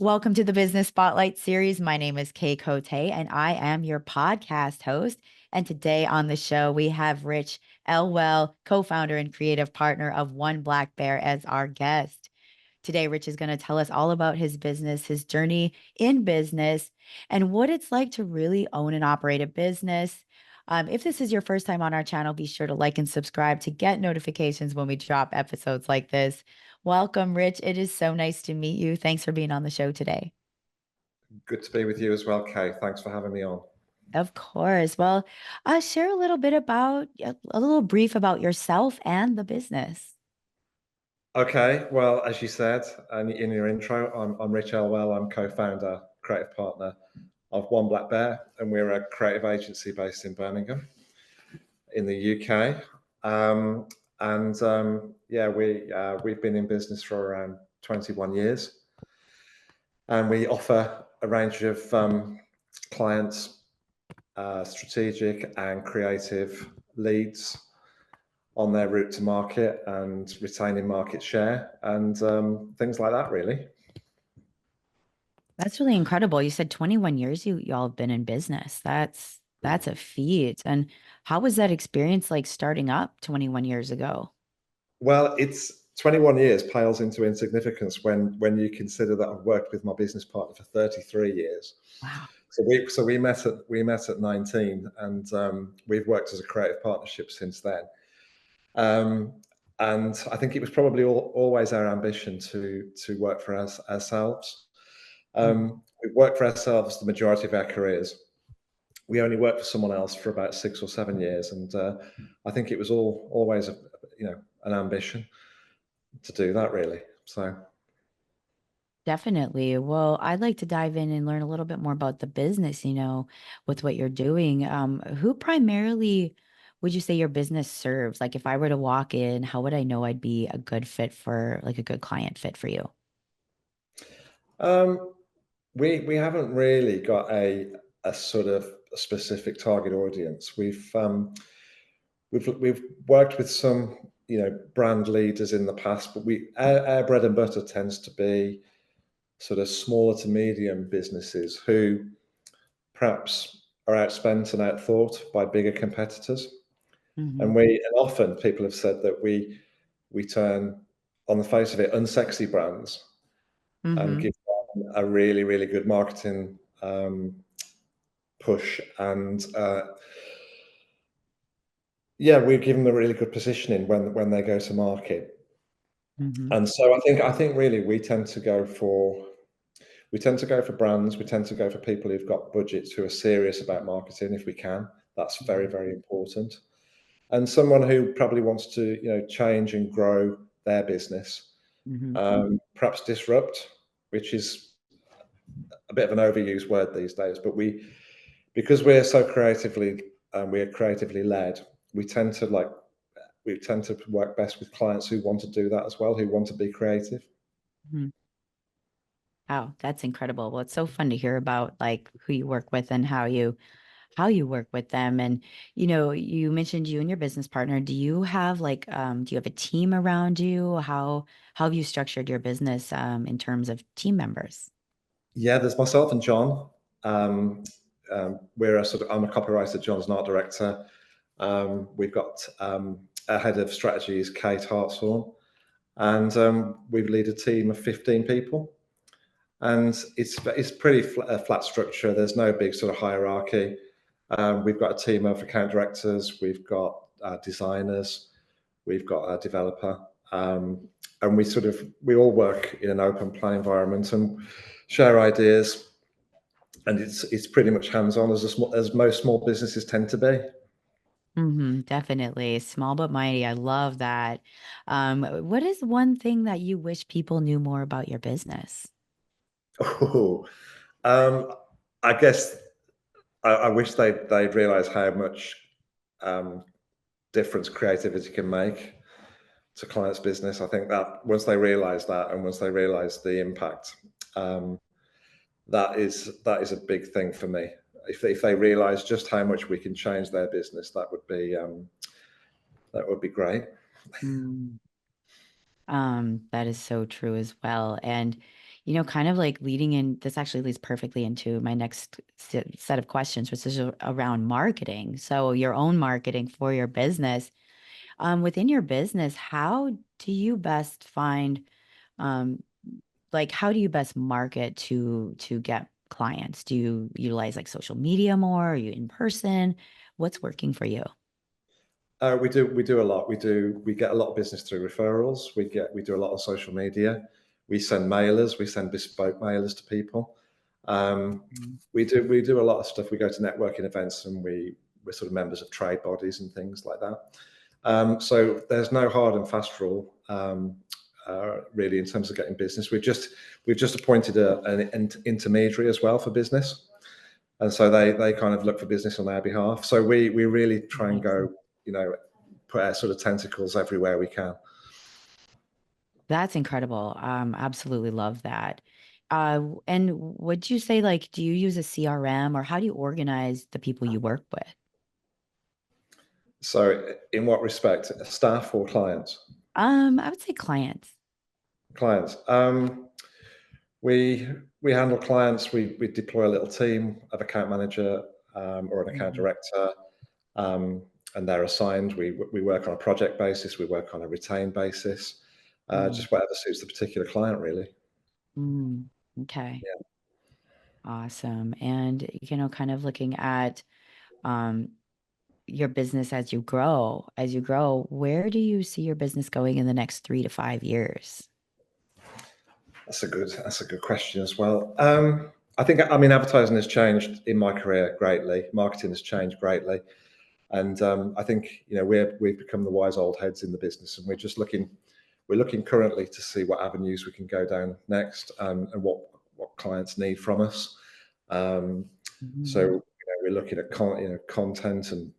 Welcome to the Business Spotlight series. My name is Kay Cote, and I am your podcast host. And today on the show, we have Rich Elwell, co founder and creative partner of One Black Bear, as our guest. Today, Rich is going to tell us all about his business, his journey in business, and what it's like to really own and operate a business. If this is your first time on our channel, be sure to like and subscribe to get notifications when we drop episodes like this. Welcome, Rich. It is so nice to meet you. Thanks for being on the show today. Good to be with you as well, Kay. Thanks for having me on. Of course. Well, share a little bit about a little brief about yourself and the business. Okay, well, as you said in your intro, I'm Rich Elwell. I'm co-founder, creative partner of One Black Bear, and we're a creative agency based in Birmingham in the UK. Yeah, we've been in business for around 21 years, and we offer a range of clients strategic and creative leads on their route to market and retaining market share and things like that, really. That's really incredible. You said 21 years y'all have been in business. That's a feat. And how was that experience like starting up 21 years ago? Well, it's 21 years pales into insignificance when you consider that I've worked with my business partner for 33 years. Wow. So we met at 19, and we've worked as a creative partnership since then. Um, and I think it was probably always our ambition to work for us ourselves. Mhm. We've worked for ourselves the majority of our careers. We only worked for someone else for about 6 or 7 years, and I think it was always an ambition to do that, really. So Definitely. Well, I'd like to dive in and learn a little bit more about the business, with what you're doing. Who primarily would you say your business serves? Like if I were to walk in, how would I know I'd be a good fit for like a good client fit for you? um, we haven't really got a sort of a specific target audience. We've worked with some brand leaders in the past, but our bread and butter tends to be sort of smaller to medium businesses who perhaps are outspent and outthought by bigger competitors. Hmm. And often people have said that we turn, on the face of it, unsexy brands and Hmm. give them a really, really good marketing push. And yeah, we give them a really good positioning when they go to market. Hmm. And so I think really we tend to go for brands. We tend to go for people who've got budgets, who are serious about marketing if we can. That's very, Hmm. very important. And someone who probably wants to, change and grow their business, Hmm. perhaps disrupt, which is a bit of an overused word these days. But because we're creatively led, we tend to work best with clients who want to do that as well, who want to be creative. Hmm. Wow, that's incredible. Well, it's so fun to hear about like who you work with and how you work with them. And you mentioned you and your business partner. Do you have a team around you? How have you structured your business in terms of team members? Yeah, there's myself and John. Um, I'm a copywriter. John's an art director. We've got our head of strategy is Kate Hartshorn, and we lead a team of 15 people. And it's pretty a flat structure. There's no big sort of hierarchy. We've got a team of account directors. We've got designers. We've got a developer. And we all work in an open plan environment and share ideas. And it's pretty much hands on as most small businesses tend to be. Definitely. Small but mighty. I love that. What is one thing that you wish people knew more about your business? Oh, um, I guess I wish they'd realise how much um, difference creativity can make to clients' business. I think that once they realise that, and once they realise the impact, um, that is a big thing for me. If they realise just how much we can change their business, that would be great. Mm. That is so true as well. And, kind of like leading in, this actually leads perfectly into my next set of questions, which is around marketing. So your own marketing for your business. Within your business, how do you best find, um, like, how do you best market to get clients? Do you utilize like social media more? Are you in person? What's working for you? We do a lot. We get a lot of business through referrals. We do a lot on social media. We send mailers. We send bespoke mailers to people. Um, Mm. we do a lot of stuff. We go to networking events and we're sort of members of trade bodies and things like that. So there's no hard and fast rule really in terms of getting business. We've just appointed an intermediary as well for business, and so they kind of look for business on our behalf. So we really try and Nice. go, you know, put our sort of tentacles everywhere we can. That's incredible. Absolutely love that. And would you say, like, do you use a CRM, or how do you organize the people you work with? So in what respect, staff or clients? I would say clients. Clients. We we handle clients. We deploy a little team of account manager or an account Mhm. director, um, and they're assigned. We work on a project basis. We work on a retained basis. Mm. Just whatever suits the particular client, really. Mm. Okay. Yeah. Awesome. And, kind of looking at um, your business as you grow, where do you see your business going in the next 3 to 5 years? That's a good question as well. I mean, advertising has changed in my career greatly. Marketing has changed greatly, and I think we've become the wise old heads in the business, and we're looking currently to see what avenues we can go down next, and what clients need from us. Um, so Mhm. we're looking at content and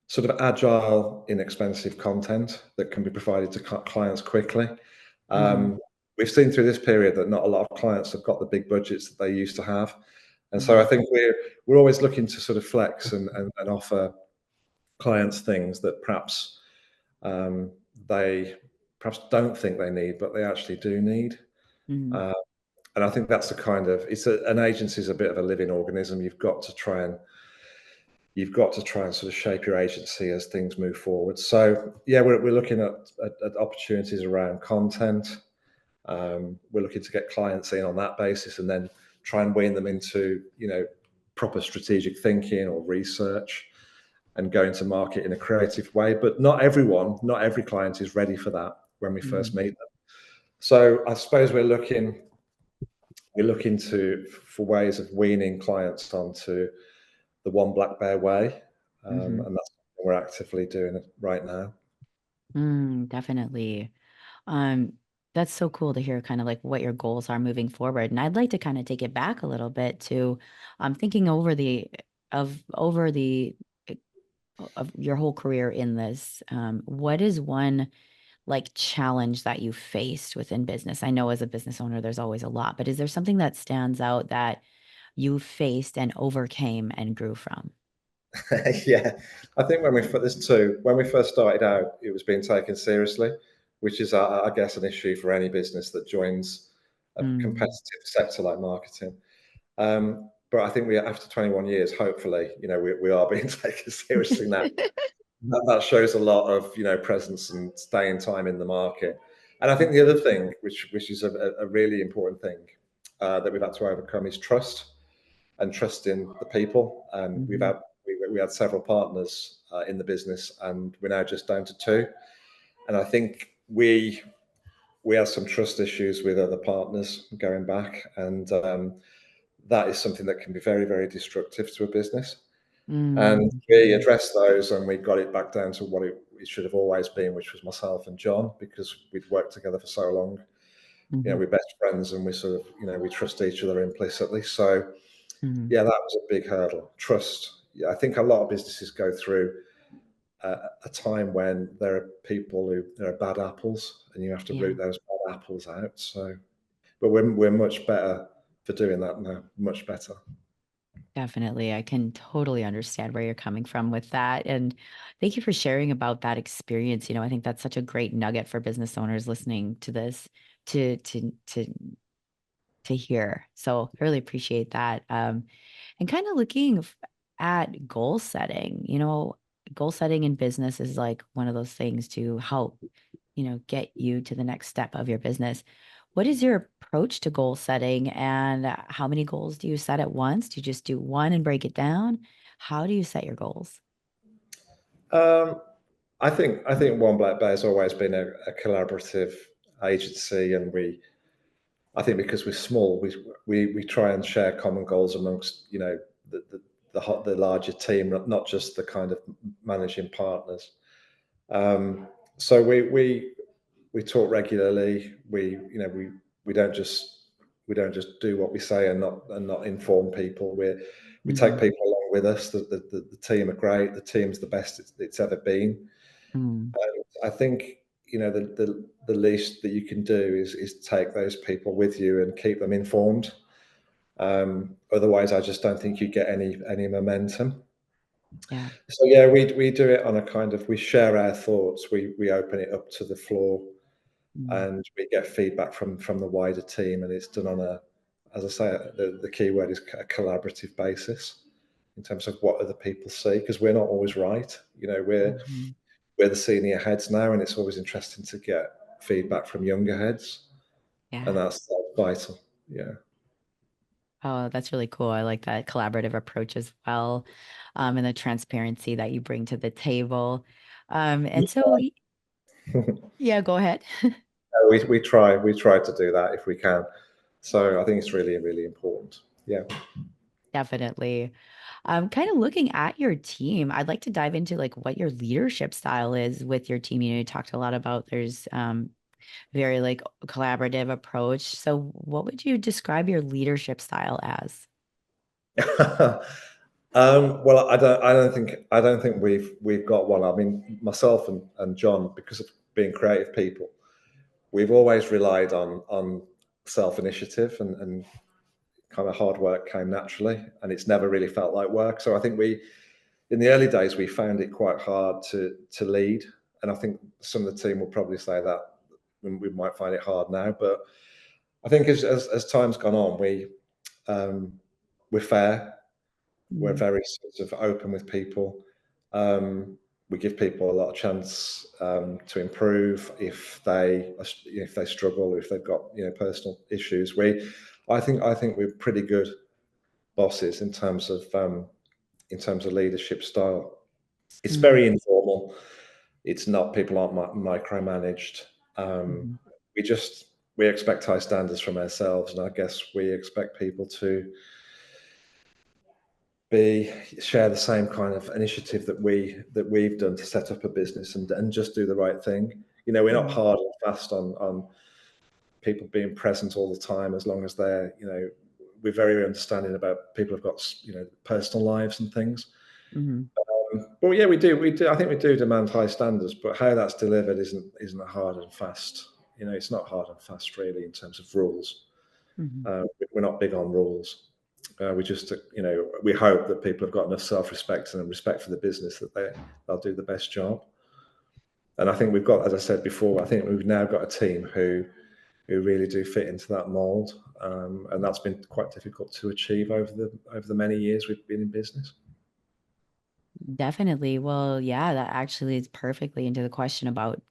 sort of agile, inexpensive content that can be provided to clients quickly. Mhm. Um, we've seen through this period that not a lot of clients have got the big budgets that they used to have, and so I Mhm. think we're always looking to sort of flex and offer clients things that perhaps um, they perhaps don't think they need, but they actually do need. Mhm. Uh, and I think that's the kind of an agency is a bit of a living organism. You've got to try and sort of shape your agency as things move forward. So yeah, we're looking at opportunities around content. We're looking to get clients in on that basis, and then try and wean them into proper strategic thinking or research, and go into market in a creative way. But not every client is ready for that when we first Mhm. meet them. So I suppose we're looking for ways of weaning clients onto the One Black Bear way, Mhm. and that's what we're actively doing right now. Definitely. Um, that's so cool to hear kind of like what your goals are moving forward. And I'd like to kind of take it back a little bit to thinking over the of your whole career in this. What is one like challenge that you faced within business? I know as a business owner, there's always a lot, but is there something that stands out that you faced and overcame and grew from? Yeah, I think when we first started out, it was being taken seriously, which is, I guess, an issue for any business that joins a Mm. competitive sector like marketing. But I think after 21 years, hopefully, we are being taken seriously now. That shows a lot of presence and staying time in the market. And I think the other thing, which is a really important thing that we've had to overcome, is trust, and trust in the people. And Mhm. we had several partners in the business, and we're now just down to two. And I think we had some trust issues with other partners going back, and that is something that can be very, very destructive to a business. And we Interesting. addressed those, and we got it back down to what it should have always been, which was myself and John, because we'd worked together for so long. Mhm. We're best friends, and we sort of, we trust each other implicitly. So Mhm. yeah, that was a big hurdle. Trust. Yeah, I think a lot of businesses go through a time when there are bad apples, and you have to Yeah. root those bad apples out. So, but we're much better for doing that now. Much better. Definitely. I can totally understand where you're coming from with that. And thank you for sharing about that experience. I think that's such a great nugget for business owners listening to this to to hear. So I really appreciate that. And kind of looking at goal setting, goal setting in business is like one of those things to help, get you to the next step of your business. What is your approach to goal setting, and how many goals do you set at once? Do you just do one and break it down? How do you set your goals? Um, I think One Black Bear has always been a collaborative agency, and I think because we're small, we try and share common goals amongst the larger team, not just the kind of managing partners. Um, so we talk regularly. We don't just do what we say and not inform people. We take Hmm. people along with us. The team are great. The team's the best it's ever been. Mm, I think the least that you can do is take those people with you and keep them informed. Otherwise, I just don't think you get any momentum. yeah. So yeah, we do it on a kind of, we share our thoughts. We open it up to the floor, Mm, and we get feedback from the wider team, and it's done on as I say, the key word is a collaborative basis in terms of what other people see, because we're not always right. mhm. We're the senior heads now, and it's always interesting to get feedback from younger heads, and Yeah. that's vital. Yeah. Oh, that's really cool. I like that collaborative approach as well, and the transparency that you bring to the table. And so, yeah, go ahead. We try to do that if we can. So I think it's really, really important. Yeah. Definitely. Kind of looking at your team, I'd like to dive into like what your leadership style is with your team. You talked a lot about there's very like collaborative approach. So, what would you describe your leadership style as? Well, I don't think we've got one. I mean, myself and John, because of being creative people, we've always relied on self initiative, and kind of hard work came naturally, and it's never really felt like work. So I think in the early days, we found it quite hard to lead, and I think some of the team will probably say that we might find it hard now. But I think as time's gone on, um, we're fair. We're Mm, very sort of open with people. Um, we give people a lot of chance to improve if they struggle, if they've got personal issues. I think we're pretty good bosses in terms of leadership style. It's mm, very informal. It's not, people aren't micromanaged. Um, mhm, we just we expect high standards from ourselves, and I guess we expect people to be share the same kind of initiative that we've done to set up a business, and just do the right thing. We're not mm, hard and fast on people being present all the time, as long as we're very understanding about people who've got personal lives and things. mhm, But yeah, we do. I think we do demand high standards, but how that's delivered isn't a hard and fast. It's not hard and fast really in terms of rules. mhm. We're not big on rules. We just, we hope that people have got enough self-respect and respect for the business that they'll do the best job. And I think we've got, as I said before, I think we've now got a team who really do fit into that mold, and that's been quite difficult to achieve over the many years we've been in business. Definitely. Well, yeah, that actually leads perfectly into the question about,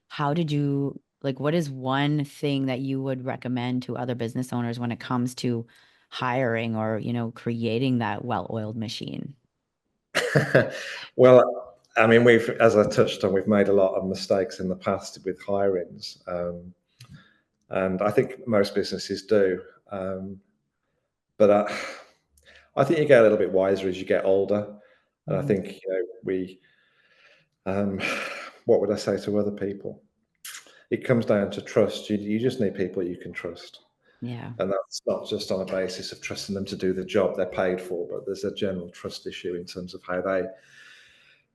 how did you like what is one thing that you would recommend to other business owners when it comes to hiring or, creating that well-oiled machine? Well, I mean, as I touched on, we've made a lot of mistakes in the past with hirings, and I think most businesses do. But I think you get a little bit wiser as you get older, and I Mhm. think um, what would I say to other people? It comes down to trust. You just need people you can trust, Yeah. and that's not just on a basis of trusting them to do the job they're paid for, but there's a general trust issue in terms of how they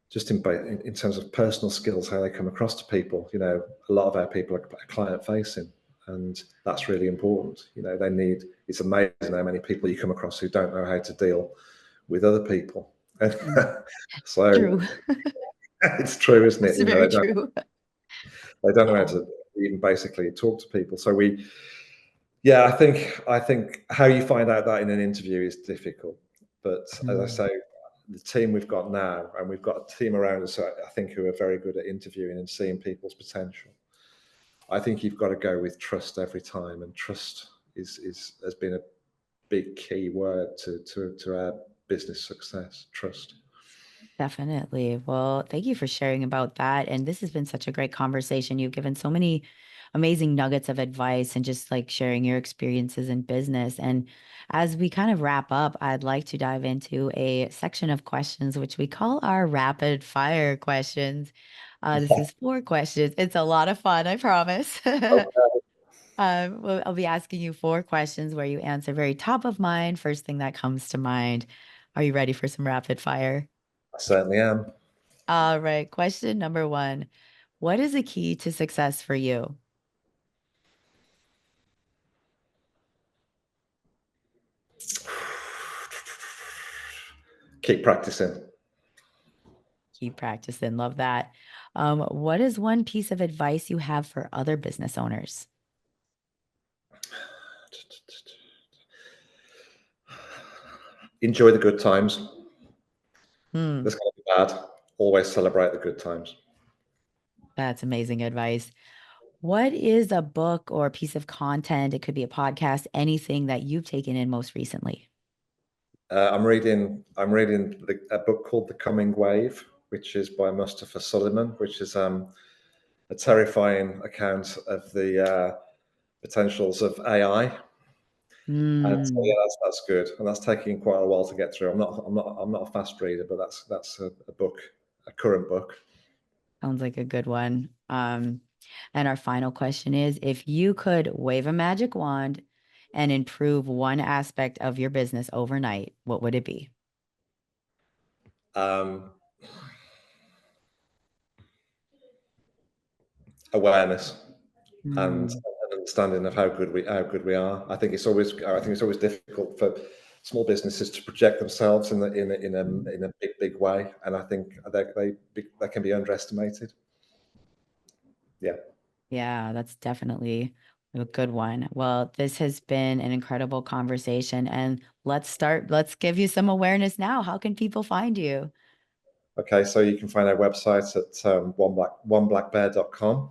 just in terms of personal skills, how they come across to people. A lot of our people are client facing, and that's really important. It's amazing how many people you come across who don't know how to deal with other people. And Mm. so True. it's true, isn't it? It's very true. They don't know how Oh. to even basically talk to people. So Yeah, I think how you find out that in an interview is difficult. But as I Mm, say, the team we've got now, and we've got a team around us, I think, who are very good at interviewing and seeing people's potential. I think you've got to go with trust every time, and trust is has been a big key word to our business success. Trust. definitely. Well, thank you for sharing about that. And this has been such a great conversation. You've given so many amazing nuggets of advice and just like sharing your experiences in business. And as we kind of wrap up, I'd like to dive into a section of questions, which we call our rapid fire questions. This is 4 questions. It's a lot of fun, I promise. Okay, Well, I'll be asking you 4 questions where you answer very top of mind, first thing that comes to mind. Are you ready for some rapid fire? I certainly am. All right. Question number 1. What is the key to success for you? Keep practicing. Keep practicing. Love that. What is one piece of advice you have for other business owners? Enjoy the good times. Hmm, There's going to be bad. Always celebrate the good times. that's amazing advice. What is a book or a piece of content? It could be a podcast, anything that you've taken in most recently. I'm reading a book called The Coming Wave, which is by Mustafa Sullivan, which is a terrifying account of the potentials of AI. And so, yeah, Hmm. that's good, and that's taking quite a while to get through. I'm not a fast reader, but that's a book, a current book. Sounds like a good one. And our final question is, if you could wave a magic wand and improve one aspect of your business overnight, what would it be? Um, Awareness and Hmm. an understanding of how good we are. I think it's always difficult for small businesses to project themselves in a big way, and I think they can be underestimated. Yeah. Yeah, that's definitely a good one. Well, this has been an incredible conversation, and let's give you some awareness now. How can people find you? Okay, so you can find our website at oneblackbear.com,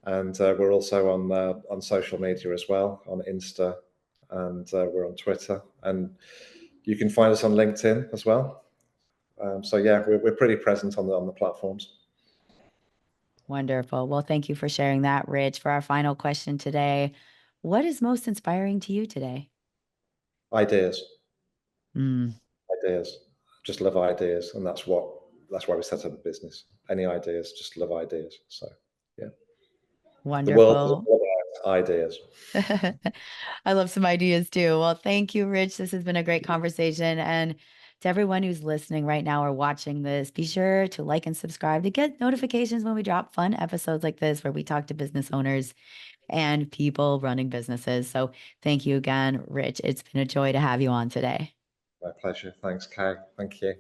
and we're also on social media as well, on Insta, and we're on Twitter, and you can find us on LinkedIn as well. So yeah, we're pretty present on the platforms. Wonderful. Well, thank you for sharing that, Rich. For our final question today, what is most inspiring to you today? Ideas, Mm, ideas, just love ideas, and that's why we set up a business. Any ideas, just love ideas. So yeah, the world is wonderful. all about ideas. I love some ideas too. Well, thank you, Rich. This has been a great conversation. And to everyone who's listening right now or watching this, be sure to like and subscribe to get notifications when we drop fun episodes like this, where we talk to business owners and people running businesses. So thank you again, Rich. It's been a joy to have you on today. My pleasure. Thanks, Kay. Thank you.